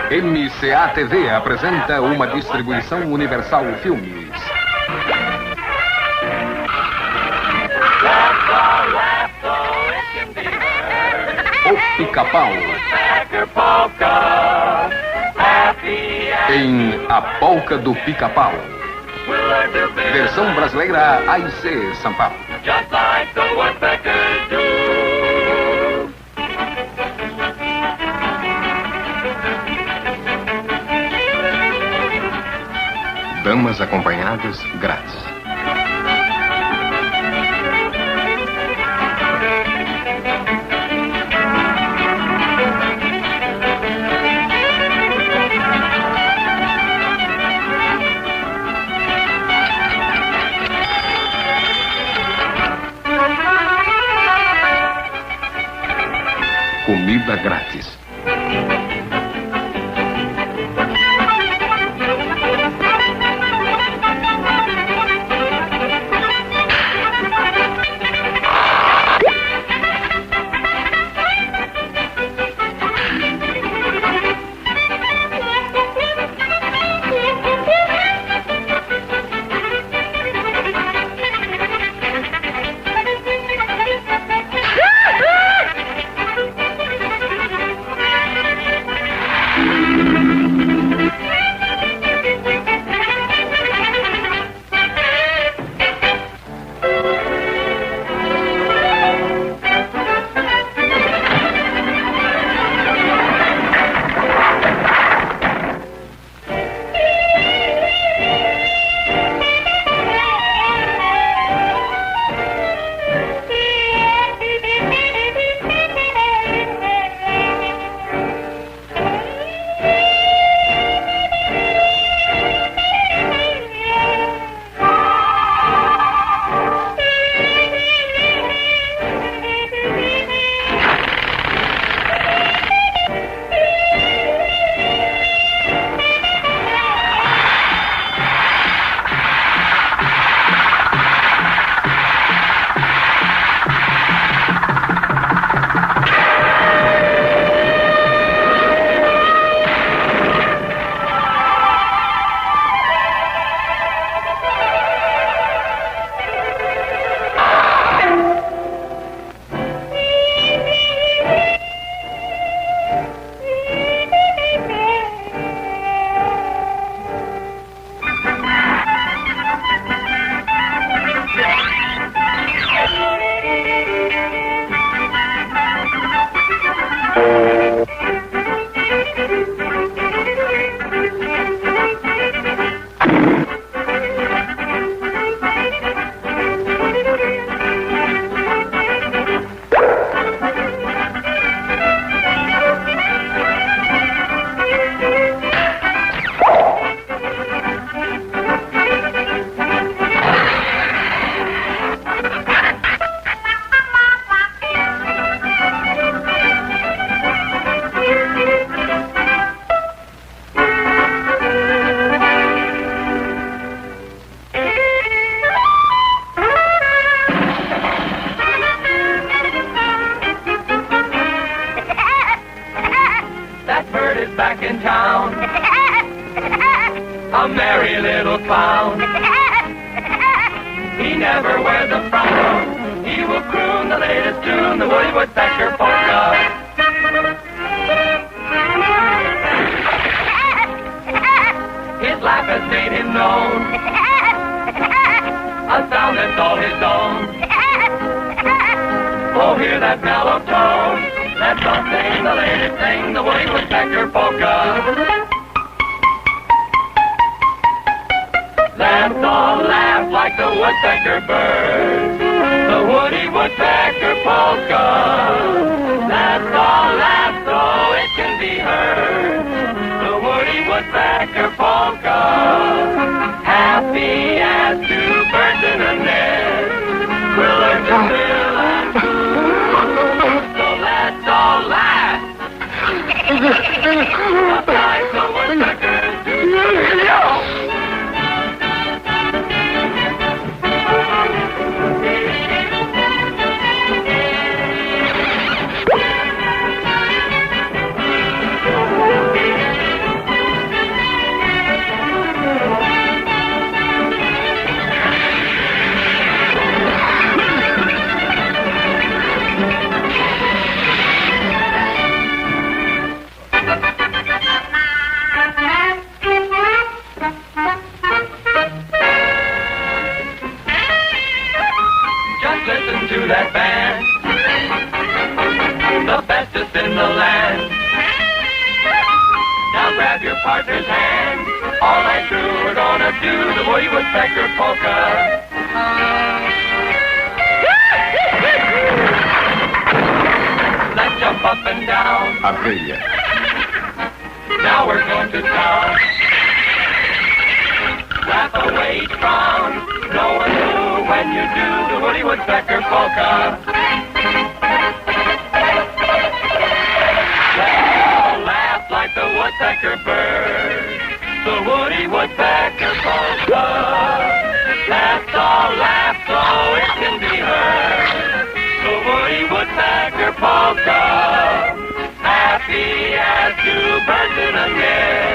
MCA-TV apresenta uma distribuição Universal Filmes. O Pica-Pau. Em A Polka do Pica-Pau. Versão brasileira AIC São Paulo. Just like the Woodpeckers do. Damas acompanhadas grátis. Comida grátis. Back in town, a merry little clown. He never wears a frown. He will croon the latest tune, the Woody Woodpecker Polka. His laugh has made him known, a sound that's all his own. Oh, hear that mellow tone. Let's all sing the latest thing, the Woody Woodpecker Polka. Let's all laugh like the woodpecker bird, the Woody Woodpecker Polka. Let's all laugh so it can be heard, the Woody Woodpecker Polka. Happy as two birds in a nest, we'll learn to fill and food. So let's all laugh, just like the woodpeckers do. grab your partner's hand. All night through we're gonna do the Woody Woodpecker Polka. Let's jump up and down. Arreia. Now we're going to town. Laugh away each frown. No one knew when you do the Woody Woodpecker Polka. Let's all laugh like the woodpecker bird. The Woody Woodpecker Polka. Let's all laugh so it can be heard. The Woody Woodpecker Polka. Happy as two birds in a nest.